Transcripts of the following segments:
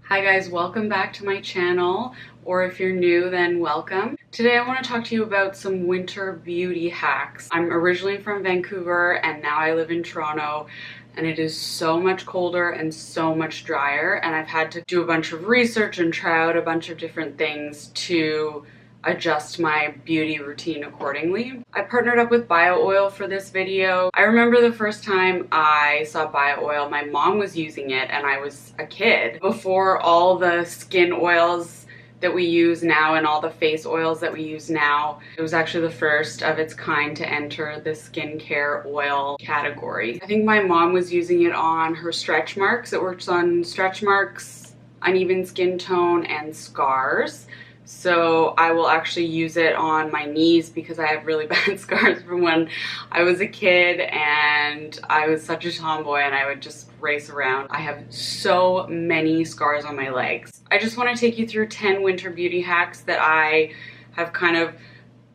Hi guys, welcome back to my channel, or if you're new, then welcome. Today I want to talk to you about some winter beauty hacks. I'm originally from Vancouver and now I live in Toronto, and it is so much colder and so much drier, and I've had to do a bunch of research and try out a bunch of different things to adjust my beauty routine accordingly. I partnered up with Bio Oil for this video. I remember the first time I saw Bio Oil, my mom was using it and I was a kid. Before all the skin oils that we use now and all the face oils that we use now, it was actually the first of its kind to enter the skincare oil category. I think my mom was using it on her stretch marks. It works on stretch marks, uneven skin tone, and scars. So I will actually use it on my knees because I have really bad scars from when I was a kid and I was such a tomboy and I would just race around. I have so many scars on my legs. I just want to take you through 10 winter beauty hacks that I have kind of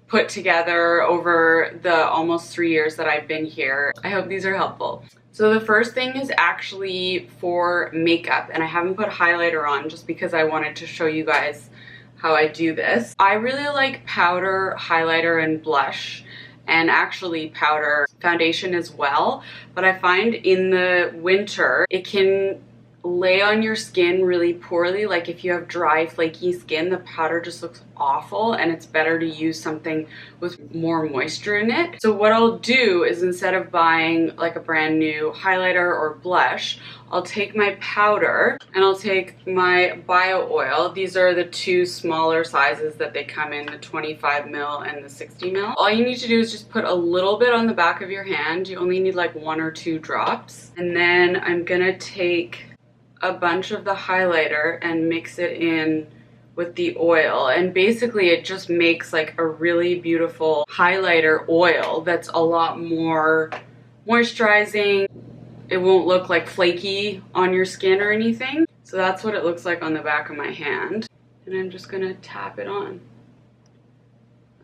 put together over the almost 3 years that I've been here. I hope these are helpful. So the first thing is actually for makeup, and I haven't put highlighter on just because I wanted to show you guys how I do this. I really like powder, highlighter, and blush, and actually powder foundation as well, but I find in the winter it can lay on your skin really poorly. Like if you have dry, flaky skin, the powder just looks awful, and it's better to use something with more moisture in it. So what I'll do is, instead of buying like a brand new highlighter or blush, I'll take my powder and I'll take my Bio Oil. These are the two smaller sizes that they come in, the 25 ml and the 60 ml. All you need to do is just put a little bit on the back of your hand. You only need like 1 or 2 drops. And then I'm gonna take a bunch of the highlighter and mix it in with the oil, and basically it just makes like a really beautiful highlighter oil that's a lot more moisturizing. It won't look like flaky on your skin or anything. So that's what it looks like on the back of my hand, and I'm just gonna tap it on.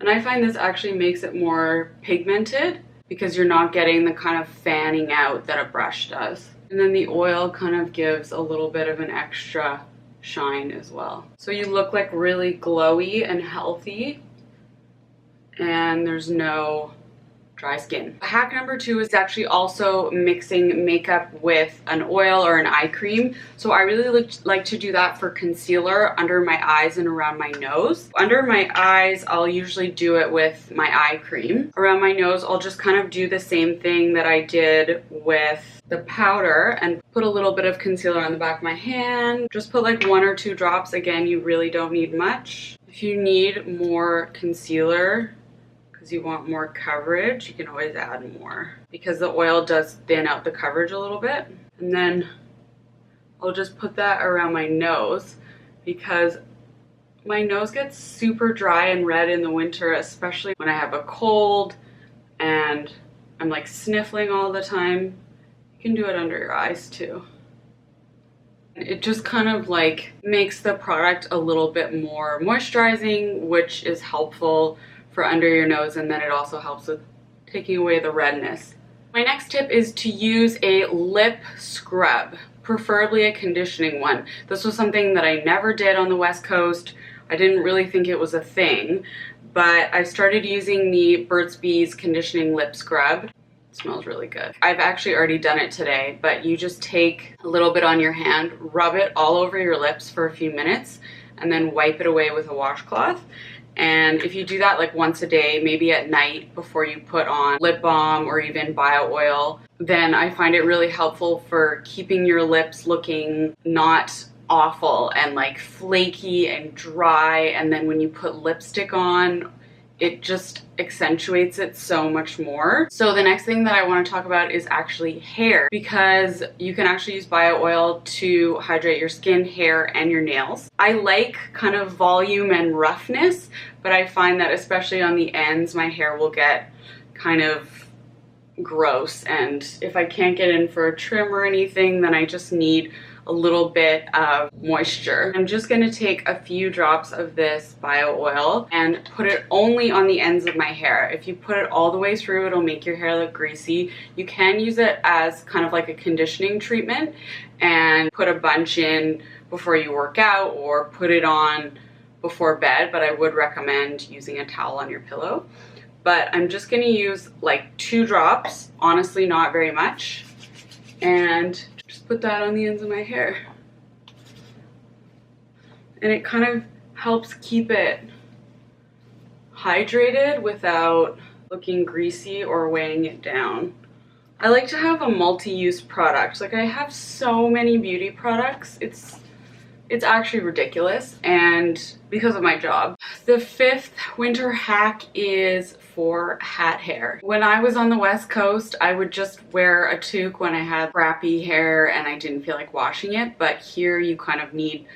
And I find this actually makes it more pigmented because you're not getting the kind of fanning out that a brush does. And then the oil kind of gives a little bit of an extra shine as well. So you look like really glowy and healthy, and there's no dry skin. Hack number 2 is actually also mixing makeup with an oil or an eye cream. So I really like to do that for concealer under my eyes and around my nose. Under my eyes, I'll usually do it with my eye cream. Around my nose, I'll just kind of do the same thing that I did with the powder and put a little bit of concealer on the back of my hand. Just put like 1 or 2 drops. Again, you really don't need much. If you need more concealer, you want more coverage, you can always add more because the oil does thin out the coverage a little bit. And then I'll just put that around my nose because my nose gets super dry and red in the winter, especially when I have a cold and I'm like sniffling all the time. You can do it under your eyes too. It just kind of like makes the product a little bit more moisturizing, which is helpful for under your nose, and then it also helps with taking away the redness. My next tip is to use a lip scrub, preferably a conditioning one. This was something that I never did on the West Coast. I didn't really think it was a thing, but I started using the Burt's Bees conditioning lip scrub. It smells really good. I've actually already done it today, but you just take a little bit on your hand, rub it all over your lips for a few minutes, and then wipe it away with a washcloth. And if you do that like once a day, maybe at night before you put on lip balm or even bio oil, then I find it really helpful for keeping your lips looking not awful and like flaky and dry. And then when you put lipstick on, it just accentuates it so much more. So the next thing that I want to talk about is actually hair, because you can actually use bio oil to hydrate your skin, hair, and your nails. I like kind of volume and roughness, but I find that especially on the ends, my hair will get kind of gross, and if I can't get in for a trim or anything, then I just need a little bit of moisture. I'm just going to take a few drops of this bio oil and put it only on the ends of my hair. If you put it all the way through, it'll make your hair look greasy. You can use it as kind of like a conditioning treatment and put a bunch in before you work out or put it on before bed, but I would recommend using a towel on your pillow. But I'm just going to use like 2 drops, honestly not very much, and just put that on the ends of my hair. And it kind of helps keep it hydrated without looking greasy or weighing it down. I like to have a multi-use product. Like, I have so many beauty products. It's actually ridiculous, and because of my job. The 5th winter hack is for hat hair. When I was on the West Coast, I would just wear a toque when I had crappy hair and I didn't feel like washing it, but here you kind of need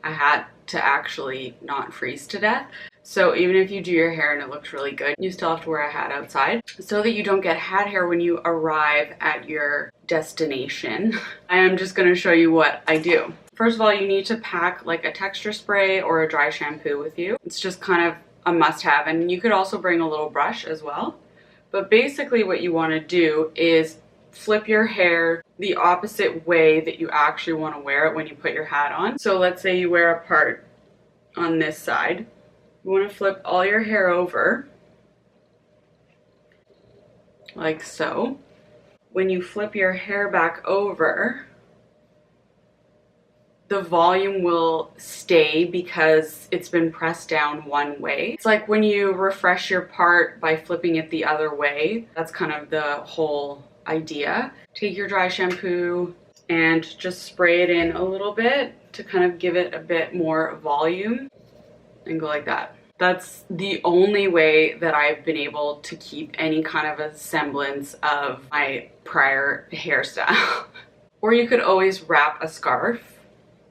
a hat to actually not freeze to death. So even if you do your hair and it looks really good, you still have to wear a hat outside so that you don't get hat hair when you arrive at your destination. I am just going to show you what I do. First of all, you need to pack like a texture spray or a dry shampoo with you. It's just kind of a must-have, and you could also bring a little brush as well. But basically what you want to do is flip your hair the opposite way that you actually want to wear it when you put your hat on. So let's say you wear a part on this side. You want to flip all your hair over like so. When you flip your hair back over, the volume will stay because it's been pressed down one way. It's like when you refresh your part by flipping it the other way. That's kind of the whole idea. Take your dry shampoo and just spray it in a little bit to kind of give it a bit more volume and go like that. That's the only way that I've been able to keep any kind of a semblance of my prior hairstyle. Or you could always wrap a scarf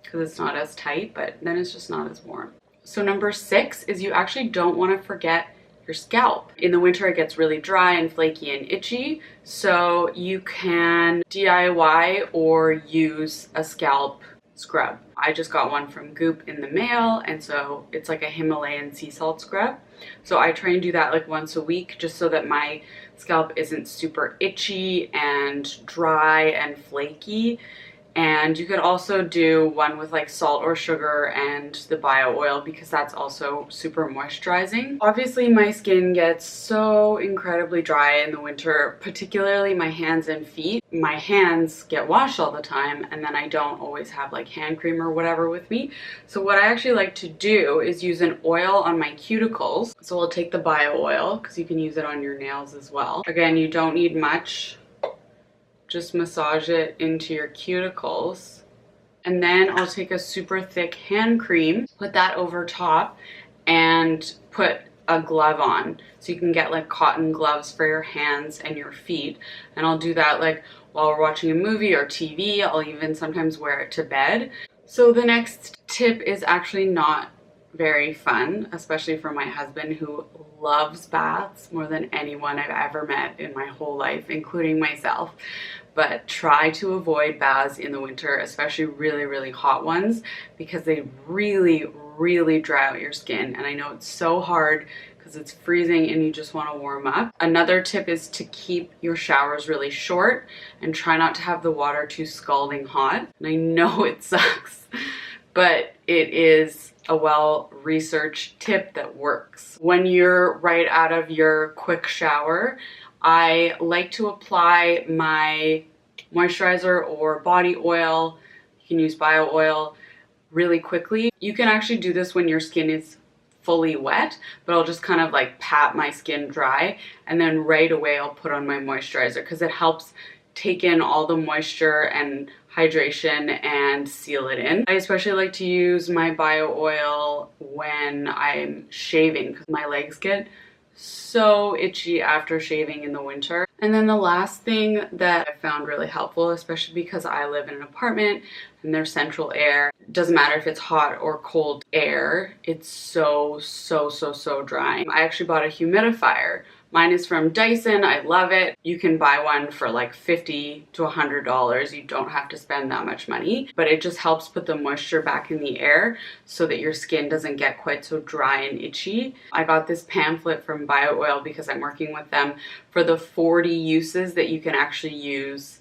because it's not as tight, but then it's just not as warm. So number 6 is you actually don't want to forget your scalp. In the winter it gets really dry and flaky and itchy, so you can DIY or use a scalp scrub. I just got one from Goop in the mail, and so it's like a Himalayan sea salt scrub. So I try and do that like once a week just so that my scalp isn't super itchy and dry and flaky. And you could also do one with like salt or sugar and the bio oil because that's also super moisturizing. Obviously my skin gets so incredibly dry in the winter, particularly my hands and feet. My hands get washed all the time, and then I don't always have like hand cream or whatever with me. So what I actually like to do is use an oil on my cuticles. So I'll take the bio oil because you can use it on your nails as well. Again, you don't need much. Just massage it into your cuticles. And then I'll take a super thick hand cream, put that over top, and put a glove on. So you can get like cotton gloves for your hands and your feet. And I'll do that like while we're watching a movie or TV. I'll even sometimes wear it to bed. So the next tip is actually not very fun, especially for my husband who loves baths more than anyone I've ever met in my whole life, including myself. But try to avoid baths in the winter, especially really, really hot ones, because they really, really dry out your skin. And I know it's so hard because it's freezing and you just want to warm up. Another tip is to keep your showers really short and try not to have the water too scalding hot. And I know it sucks, but it is a well-researched tip that works. When you're right out of your quick shower, I like to apply my moisturizer or body oil, you can use bio oil, really quickly. You can actually do this when your skin is fully wet, but I'll just kind of like pat my skin dry, and then right away I'll put on my moisturizer because it helps take in all the moisture and hydration and seal it in. I especially like to use my bio oil when I'm shaving because my legs get so itchy after shaving in the winter. And then the last thing that I found really helpful, especially because I live in an apartment and there's central air, it doesn't matter if it's hot or cold air, it's so drying. I actually bought a humidifier Mine is from Dyson. I love it. You can buy one for like $50 to $100. You don't have to spend that much money, but it just helps put the moisture back in the air so that your skin doesn't get quite so dry and itchy. I got this pamphlet from BioOil because I'm working with them for the 40 uses that you can actually use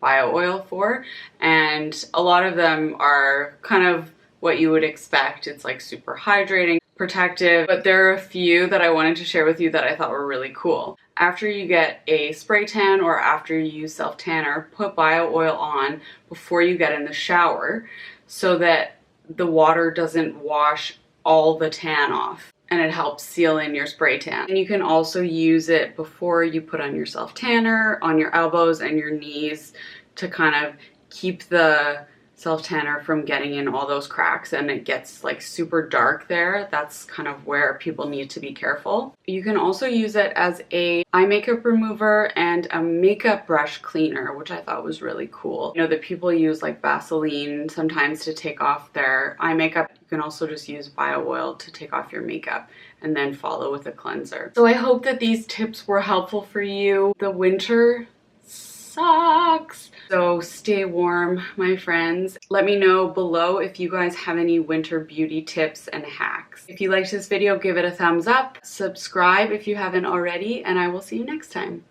BioOil for, and a lot of them are kind of what you would expect. It's like super hydrating, protective, but there are a few that I wanted to share with you that I thought were really cool. After you get a spray tan or after you use self tanner, put BioOil on before you get in the shower so that the water doesn't wash all the tan off, and it helps seal in your spray tan. And you can also use it before you put on your self tanner on your elbows and your knees to kind of keep the self tanner from getting in all those cracks, and it gets like super dark there. That's kind of where people need to be careful. You can also use it as a eye makeup remover and a makeup brush cleaner, which I thought was really cool. You know that people use like Vaseline sometimes to take off their eye makeup. You can also just use BioOil to take off your makeup and then follow with a cleanser. So I hope that these tips were helpful for you. The winter sucks. So stay warm, my friends. Let me know below if you guys have any winter beauty tips and hacks. If you liked this video, give it a thumbs up, subscribe if you haven't already, and I will see you next time.